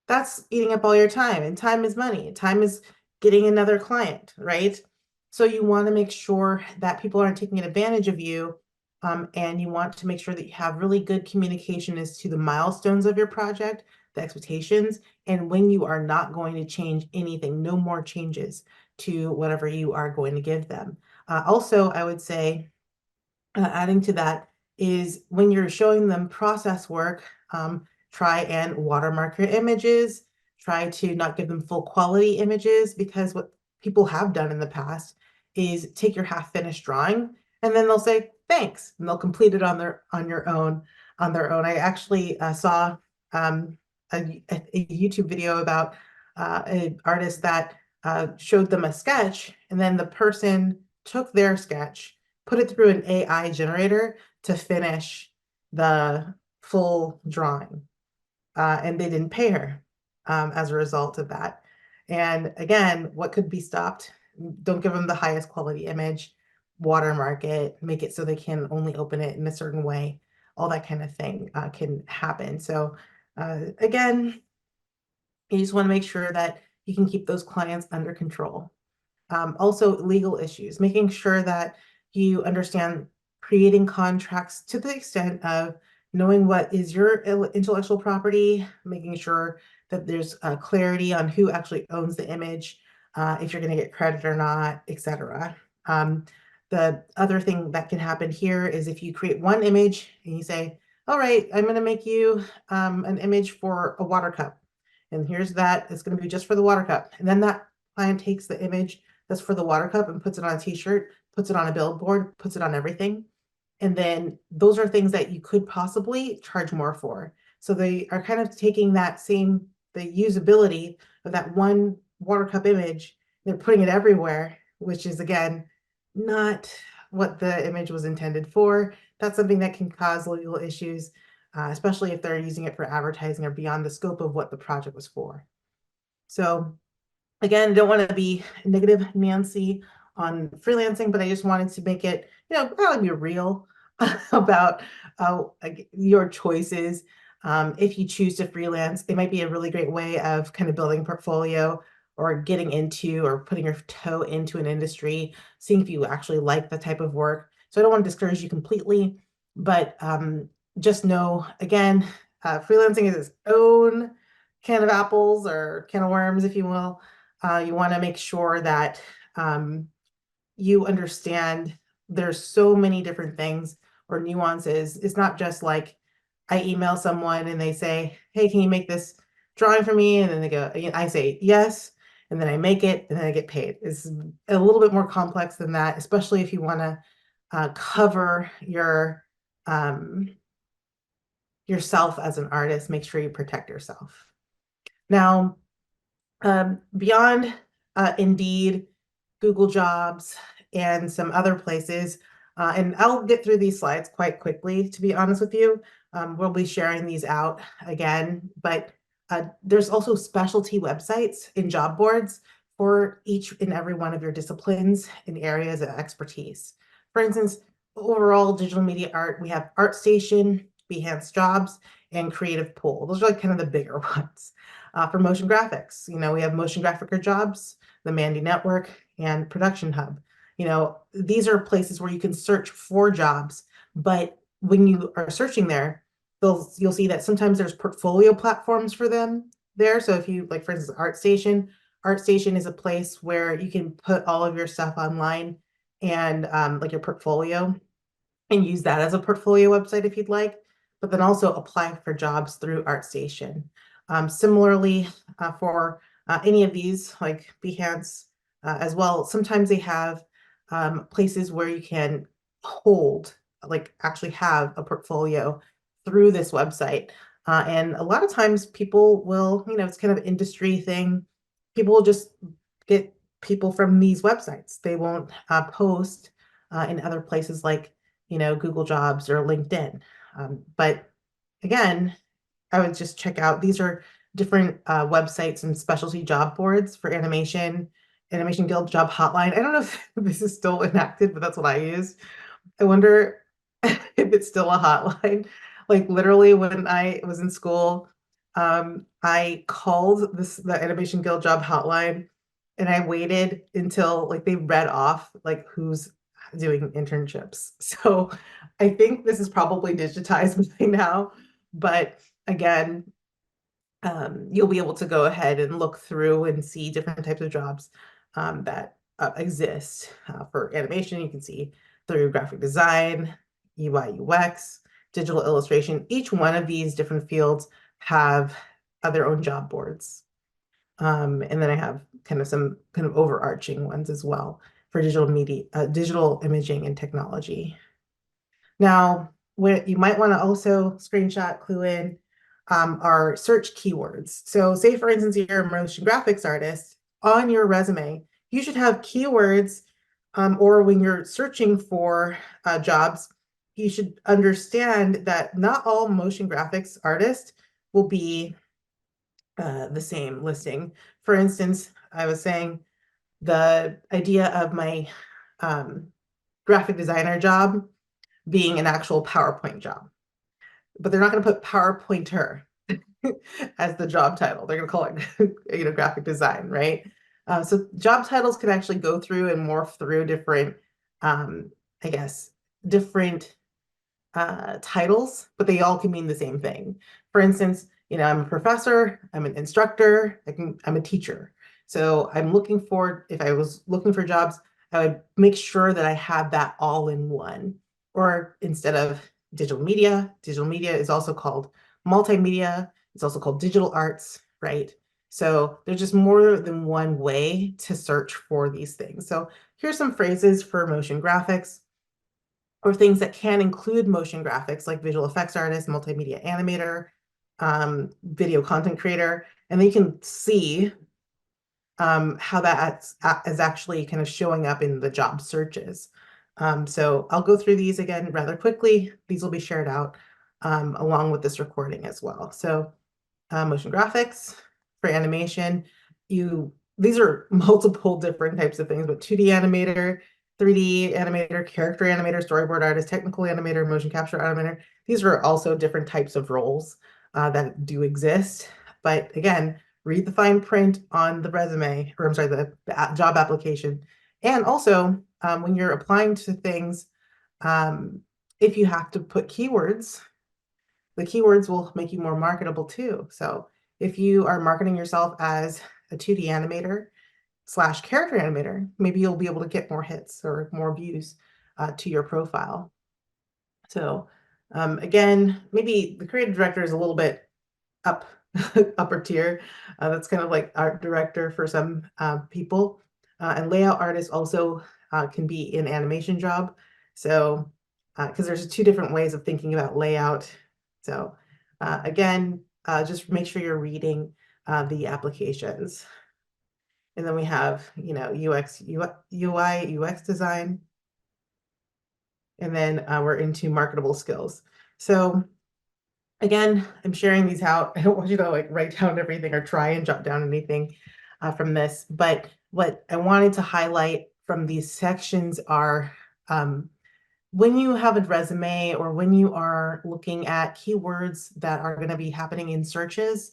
That's eating up all your time, and time is money. Time is getting another client, right? So you want to make sure that people aren't taking advantage of you. And you want to make sure that you have really good communication as to the milestones of your project, the expectations, and when you are not going to change anything, no more changes to whatever you are going to give them. Also, I would say, adding to that is when you're showing them process work, try and watermark your images, try to not give them full quality images, because what people have done in the past is take your half finished drawing and then they'll say thanks and they'll complete it on their own. I actually saw a YouTube video about an artist that showed them a sketch, and then the person took their sketch, put it through an AI generator to finish the full drawing. And they didn't pay her as a result of that. And again, what could be stopped? Don't give them the highest quality image, watermark it, make it so they can only open it in a certain way. All that kind of thing can happen. So again, you just want to make sure that you can keep those clients under control. Also, legal issues, making sure that you understand creating contracts to the extent of knowing what is your intellectual property, making sure that there's clarity on who actually owns the image, if you're going to get credit or not, etc. The other thing that can happen here is if you create one image and you say, all right, I'm going to make you an image for a water cup. And here's that, it's going to be just for the water cup. And then that client takes the image that's for the water cup and puts it on a t-shirt, puts it on a billboard, puts it on everything. And then those are things that you could possibly charge more for. So they are kind of taking that same, the usability of that one water cup image, they're putting it everywhere, which is again, not what the image was intended for. That's something that can cause legal issues, especially if they're using it for advertising or beyond the scope of what the project was for. So again, I don't want to be negative Nancy on freelancing, but I just wanted to make it, probably be real about your choices. If you choose to freelance, it might be a really great way of kind of building a portfolio or getting into or putting your toe into an industry, seeing if you actually like the type of work. So I don't want to discourage you completely, but just know, again, freelancing is its own can of apples or can of worms, if you will. You want to make sure that you understand there's so many different things or nuances. It's not just like I email someone and they say, hey, can you make this drawing for me? And then they go, I say yes, and then I make it and then I get paid. It's a little bit more complex than that, especially if you want to cover yourself as an artist. Make sure you protect yourself. Now, beyond Indeed, Google Jobs, and some other places, and I'll get through these slides quite quickly, to be honest with you. We'll be sharing these out again, but there's also specialty websites and job boards for each and every one of your disciplines and areas of expertise. For instance, overall digital media art, we have ArtStation, Behance Jobs, and Creative Pool. Those are like kind of the bigger ones. For motion graphics, we have Motion Graphicer Jobs, the Mandy Network, and Production Hub. These are places where you can search for jobs, but when you are searching there, you'll see that sometimes there's portfolio platforms for them there. So if you, like, for instance, ArtStation is a place where you can put all of your stuff online and like your portfolio, and use that as a portfolio website if you'd like, but then also apply for jobs through ArtStation. Similarly, for any of these, like Behance as well, sometimes they have places where you can actually have a portfolio through this website. And a lot of times people will, it's kind of an industry thing. People will just get people from these websites. They won't post in other places like, Google Jobs or LinkedIn. But again, I would just check out, these are different websites and specialty job boards for Animation Guild Job Hotline. I don't know if this is still enacted, but that's what I use. I wonder if it's still a hotline. Like literally when I was in school, I called the Animation Guild Job Hotline and I waited until like they read off like who's doing internships. So I think this is probably digitized by now, but again, you'll be able to go ahead and look through and see different types of jobs that exist. For animation, you can see through graphic design, UI, UX, digital illustration. Each one of these different fields have their own job boards. And then I have kind of some kind of overarching ones as well for digital media, digital imaging and technology. Now, what you might want to also screenshot, clue in, are search keywords. So say, for instance, you're a motion graphics artist, on your resume, you should have keywords, or when you're searching for jobs, you should understand that not all motion graphics artists will be the same listing. For instance, I was saying the idea of my graphic designer job being an actual PowerPoint job, but they're not going to put PowerPointer as the job title. They're going to call it, graphic design, right? So job titles can actually go through and morph through different, I guess, different titles, but they all can mean the same thing. For instance, I'm a professor, I'm an instructor, I'm a teacher. So if I was looking for jobs, I would make sure that I had that all in one. Or instead of digital media is also called multimedia. It's also called digital arts, right? So there's just more than one way to search for these things. So here's some phrases for motion graphics, or things that can include motion graphics, like visual effects artist, multimedia animator, video content creator. And then you can see how that is actually kind of showing up in the job searches. So I'll go through these again rather quickly. These will be shared out along with this recording as well. So motion graphics for animation, these are multiple different types of things, but 2D animator, 3D animator, character animator, storyboard artist, technical animator, motion capture animator. These are also different types of roles that do exist. But again, read the fine print on the resume, or I'm sorry, the job application. And also, when you're applying to things, if you have to put keywords, the keywords will make you more marketable too. So if you are marketing yourself as a 2D animator / character animator, maybe you'll be able to get more hits or more views to your profile. So again, maybe the creative director is a little bit upper tier. That's kind of like art director for some people. And layout artist also can be an animation job. So because there's two different ways of thinking about layout. So again, just make sure you're reading the applications. And then we have, UX, UI, UX design. And then we're into marketable skills. So again, I'm sharing these out. I don't want you to like write down everything or try and jot down anything from this. But what I wanted to highlight from these sections are when you have a resume or when you are looking at keywords that are going to be happening in searches,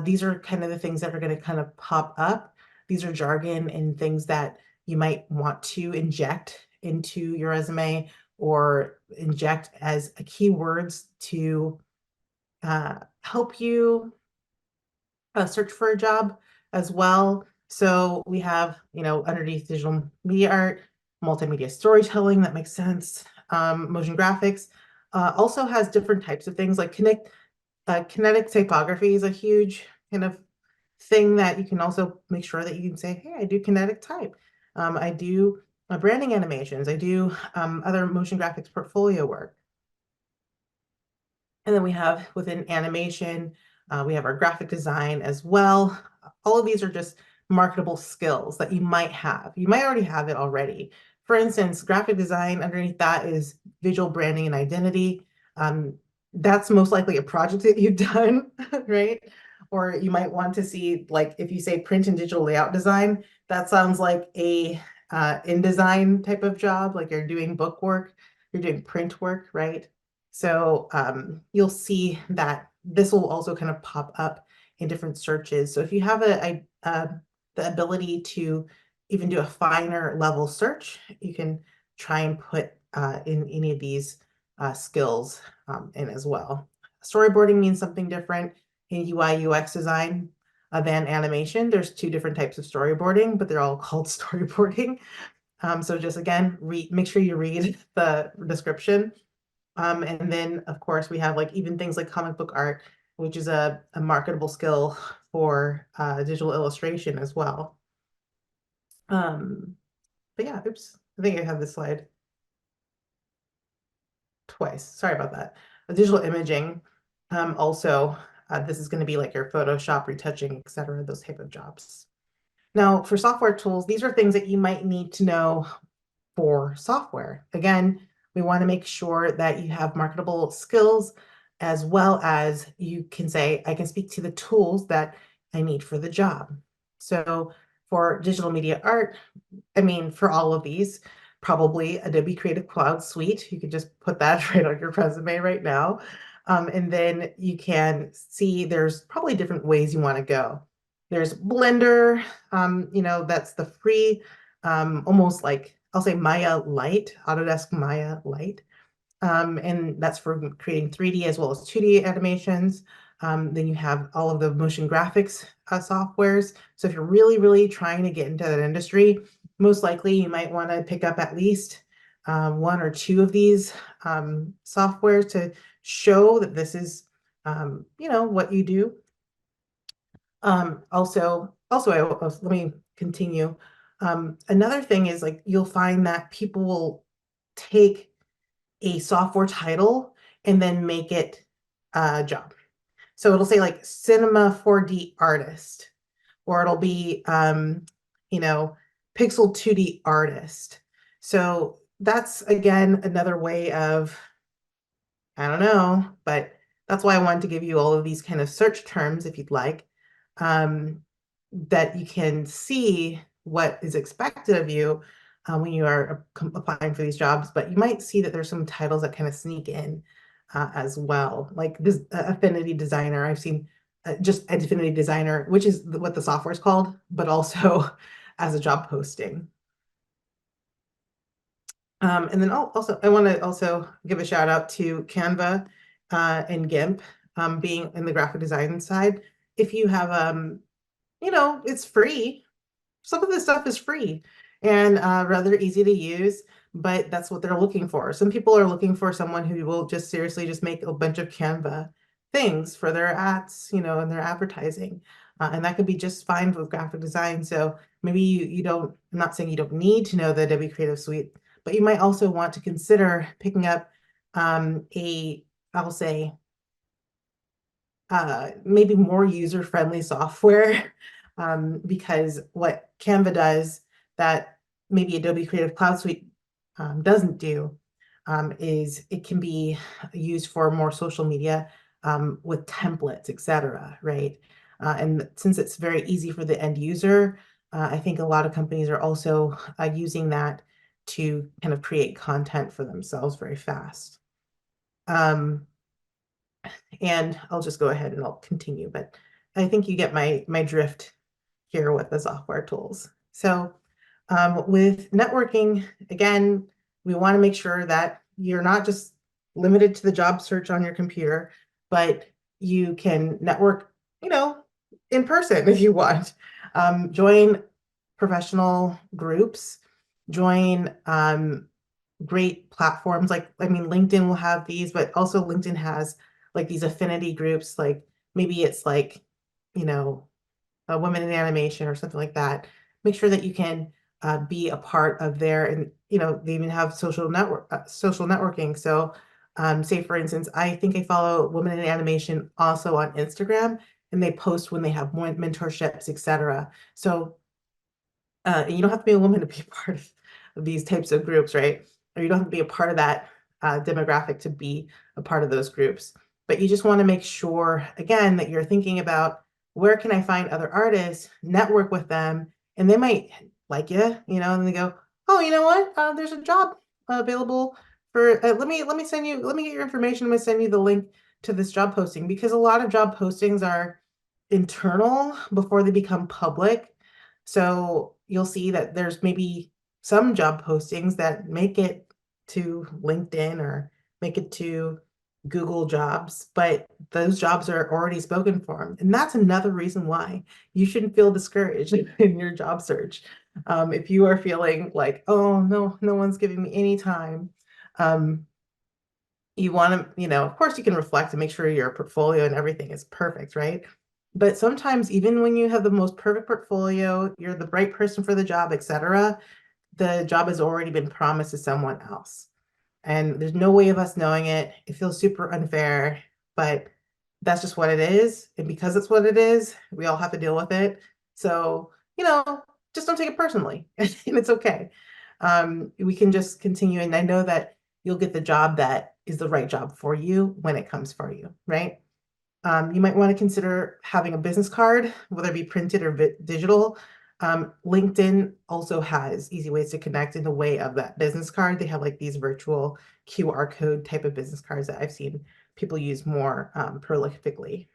these are kind of the things that are going to kind of pop up. These are jargon and things that you might want to inject into your resume or inject as keywords to help you search for a job as well. So we have, underneath digital media art, multimedia storytelling, that makes sense. Motion graphics also has different types of things like kinetic typography is a huge kind of thing that you can also make sure that you can say, hey, I do kinetic type. I do branding animations. I do other motion graphics portfolio work. And then we have within animation, we have our graphic design as well. All of these are just marketable skills that you might have. You might already have it already. For instance, graphic design, underneath that is visual branding and identity. That's most likely a project that you've done, right? Or you might want to see, like, if you say print and digital layout design, that sounds like a InDesign type of job, like you're doing book work, you're doing print work, right? So you'll see that this will also kind of pop up in different searches. So if you have the ability to even do a finer level search. You can try and put in any of these skills in as well. Storyboarding means something different in UI UX design than animation. There's two different types of storyboarding, but they're all called storyboarding. So just again, make sure you read the description. And then of course we have like even things like comic book art, which is a marketable skill for digital illustration as well. But yeah, oops, I think I have this slide twice. Sorry about that. Digital imaging, also, this is going to be like your Photoshop retouching, etc., those type of jobs. Now, for software tools, these are things that you might need to know for software. Again, we want to make sure that you have marketable skills as well as you can say, I can speak to the tools that I need for the job. So for digital media art, I mean, for all of these, probably Adobe Creative Cloud Suite. You could just put that right on your resume right now. And then you can see there's probably different ways you want to go. There's Blender, that's the free, almost like, I'll say Maya Lite, Autodesk Maya Lite. And that's for creating 3D as well as 2D animations. Then you have all of the motion graphics softwares. So if you're really, really trying to get into that industry, most likely you might want to pick up at least one or two of these softwares to show that this is, what you do. Let me continue. Another thing is like you'll find that people will take a software title and then make it a job. So it'll say like Cinema 4D artist, or it'll be, Pixel 2D artist. So that's again another way of, I don't know, but that's why I wanted to give you all of these kind of search terms, if you'd like, that you can see what is expected of you when you are applying for these jobs. But you might see that there's some titles that kind of sneak in as well, like this affinity designer. I've seen just affinity designer, which is what the software is called, but also as a job posting. And then also, I want to also give a shout out to Canva and GIMP being in the graphic design side. If you have, it's free. Some of this stuff is free and rather easy to use, but that's what they're looking for. Some people are looking for someone who will just seriously just make a bunch of Canva things for their ads, and their advertising. And that could be just fine with graphic design. So maybe you don't, I'm not saying you don't need to know the Adobe Creative Suite, but you might also want to consider picking up I'll say, maybe more user-friendly software because what Canva does that maybe Adobe Creative Cloud Suite doesn't do is it can be used for more social media with templates, etc., right? And since it's very easy for the end user, I think a lot of companies are also using that to kind of create content for themselves very fast. And I'll just go ahead and I'll continue, but I think you get my drift here with the software tools. So with networking, again, we want to make sure that you're not just limited to the job search on your computer, but you can network, in person if you want. Join professional groups, join great platforms like, LinkedIn will have these, but also LinkedIn has like these affinity groups, like maybe it's like, a women in animation or something like that. Make sure that you can be a part of there, and they even have social networking. So say for instance, I think I follow women in animation also on Instagram, and they post when they have more mentorships, etc. So you don't have to be a woman to be a part of these types of groups, right? Or you don't have to be a part of that demographic to be a part of those groups. But you just want to make sure, again, that you're thinking about where can I find other artists, network with them, and they might like you, and they go, oh, you know what? There's a job available for. Let me get your information. I'm gonna send you the link to this job posting, because a lot of job postings are internal before they become public. So you'll see that there's maybe some job postings that make it to LinkedIn or make it to Google Jobs, but those jobs are already spoken for. And that's another reason why you shouldn't feel discouraged in your job search. If you are feeling like, oh, no, no one's giving me any time, um, you want to, of course you can reflect and make sure your portfolio and everything is perfect, right? But sometimes even when you have the most perfect portfolio, you're the right person for the job, etc., the job has already been promised to someone else. And there's no way of us knowing it. It feels super unfair, but that's just what it is. And because it's what it is, we all have to deal with it. So, just don't take it personally. And it's okay. We can just continue. And I know that you'll get the job that is the right job for you when it comes for you, right? You might want to consider having a business card, whether it be printed or digital. LinkedIn also has easy ways to connect in the way of that business card. They have like these virtual QR code type of business cards that I've seen people use more prolifically.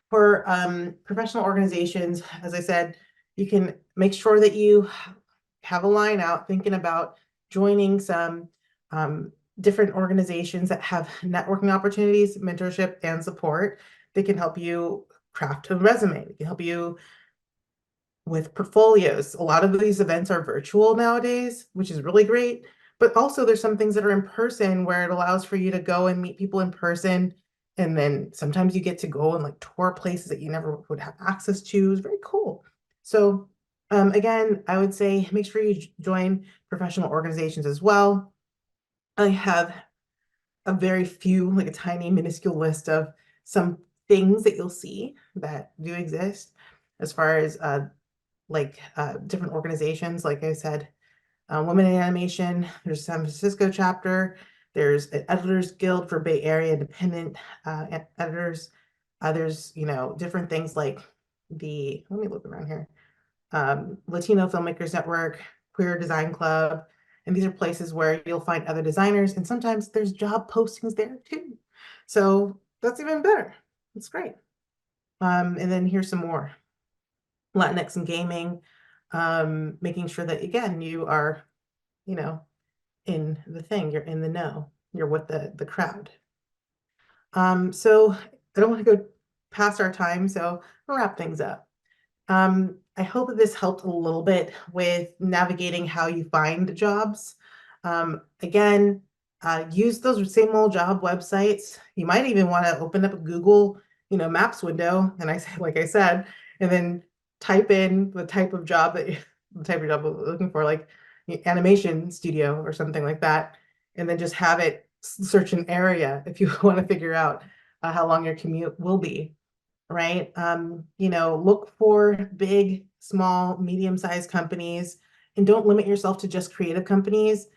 For professional organizations, as I said, you can make sure that you have a line out thinking about joining some different organizations that have networking opportunities, mentorship, and support. They can help you craft a resume. They can help you with portfolios. A lot of these events are virtual nowadays, which is really great. But also there's some things that are in person where it allows for you to go and meet people in person. And then sometimes you get to go and like tour places that you never would have access to. It's very cool. So again, I would say make sure you join professional organizations as well. I have a very few, like a tiny minuscule list of some things that you'll see that do exist as far as different organizations. Like I said, Women in Animation, there's San Francisco chapter, there's an Editors Guild for Bay Area independent editors. There's, different things like let me look around here, Latino Filmmakers Network, Queer Design Club, and these are places where you'll find other designers, and sometimes there's job postings there too. So that's even better. That's great. And then here's some more. Latinx and gaming, making sure that again you are, in the thing, you're in the know, you're with the crowd. So I don't want to go past our time, so I'll wrap things up. I hope that this helped a little bit with navigating how you find jobs. Again, use those same old job websites. You might even want to open up a Google, Maps window, and like I said, and then type in the type of job you're looking for, like animation studio or something like that, and then just have it search an area if you want to figure out how long your commute will be. Right? Look for big, small, medium-sized companies and don't limit yourself to just creative companies.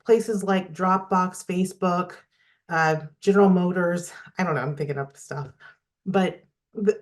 Places like Dropbox, Facebook, General Motors. I don't know, I'm thinking up stuff. But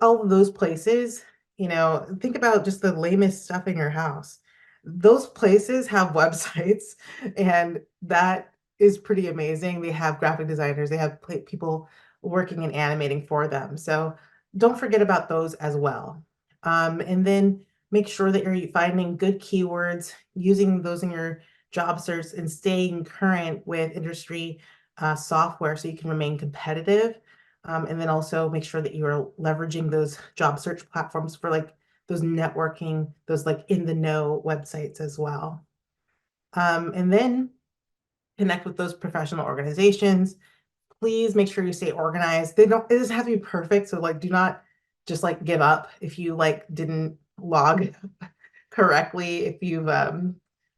all of those places, think about just the lamest stuff in your house. Those places have websites, and that is pretty amazing. They have graphic designers, they have people working and animating for them. So don't forget about those as well. And then make sure that you're finding good keywords, using those in your job search, and staying current with industry software so you can remain competitive. And then also make sure that you are leveraging those job search platforms for like those networking, those like in the know websites as well. And then connect with those professional organizations. Please make sure you stay organized. It doesn't have to be perfect. So like, do not just like give up if you like didn't log correctly, if you've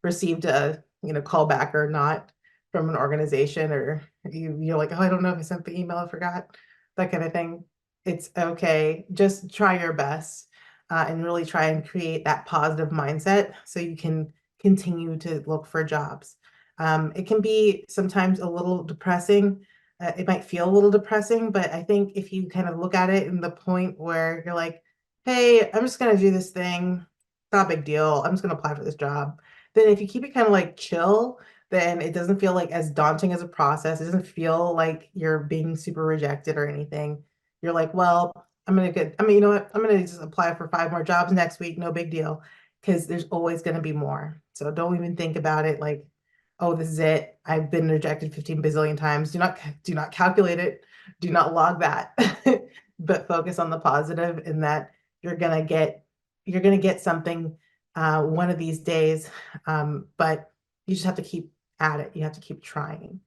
received a call back or not from an organization, or you're like, oh, I don't know if I sent the email, I forgot, that kind of thing. It's okay. Just try your best and really try and create that positive mindset so you can continue to look for jobs. It can be sometimes a little depressing. It might feel a little depressing, but I think if you kind of look at it in the point where you're like, hey, I'm just going to do this thing. It's not a big deal. I'm just going to apply for this job. Then if you keep it kind of like chill, then it doesn't feel like as daunting as a process. It doesn't feel like you're being super rejected or anything. You're like, well, I'm gonna get, I mean, you know what? I'm gonna just apply for 5 more jobs next week. No big deal. Because there's always gonna be more. So don't even think about it like, oh, this is it. I've been rejected 15 bazillion times. Do not calculate it. Do not log that. But focus on the positive in that you're gonna get something one of these days. But you just have to keep at it. You have to keep trying.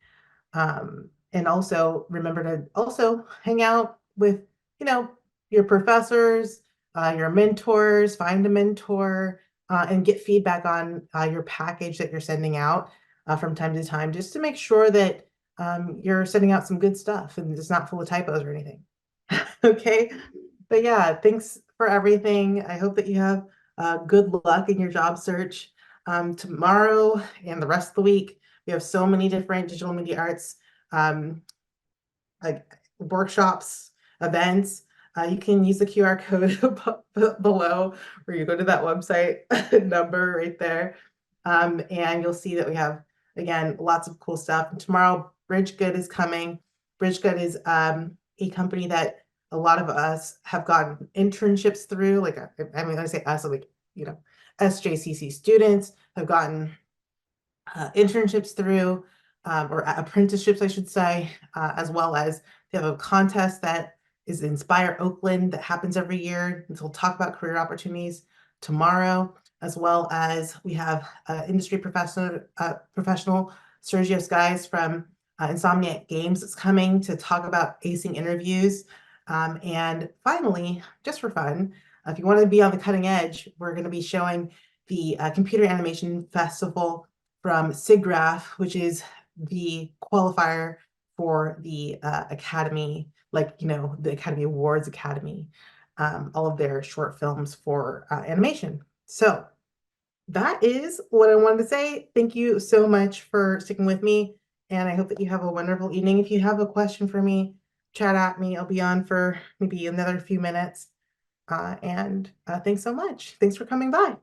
And also remember to also hang out with, you know, your professors, your mentors, find a mentor, and get feedback on your package that you're sending out from time to time, just to make sure that you're sending out some good stuff and it's not full of typos or anything. Okay. But yeah, thanks for everything. I hope that you have good luck in your job search tomorrow and the rest of the week. We have so many different digital media arts um, like workshops, events. You can use the QR code below, or you go to that website number right there, and you'll see that we have, again, lots of cool stuff. And tomorrow, Bridgegood is coming. Bridgegood is a company that a lot of us have gotten internships through. Like, I mean, I say us, like, you know, SJCC students have gotten internships through, or apprenticeships, I should say, as well as they have a contest that is Inspire Oakland that happens every year. And so we'll talk about career opportunities tomorrow, as well as we have industry professional Sergio Skies from Insomniac Games that's coming to talk about acing interviews. And finally, just for fun, if you want to be on the cutting edge, we're going to be showing the Computer Animation Festival from SIGGRAPH, which is the qualifier for the Academy, like, you know, the Academy Awards Academy, all of their short films for animation. So that is what I wanted to say. Thank you so much for sticking with me, and I hope that you have a wonderful evening. If you have a question for me, chat at me. I'll be on for maybe another few minutes. And thanks so much. Thanks for coming by.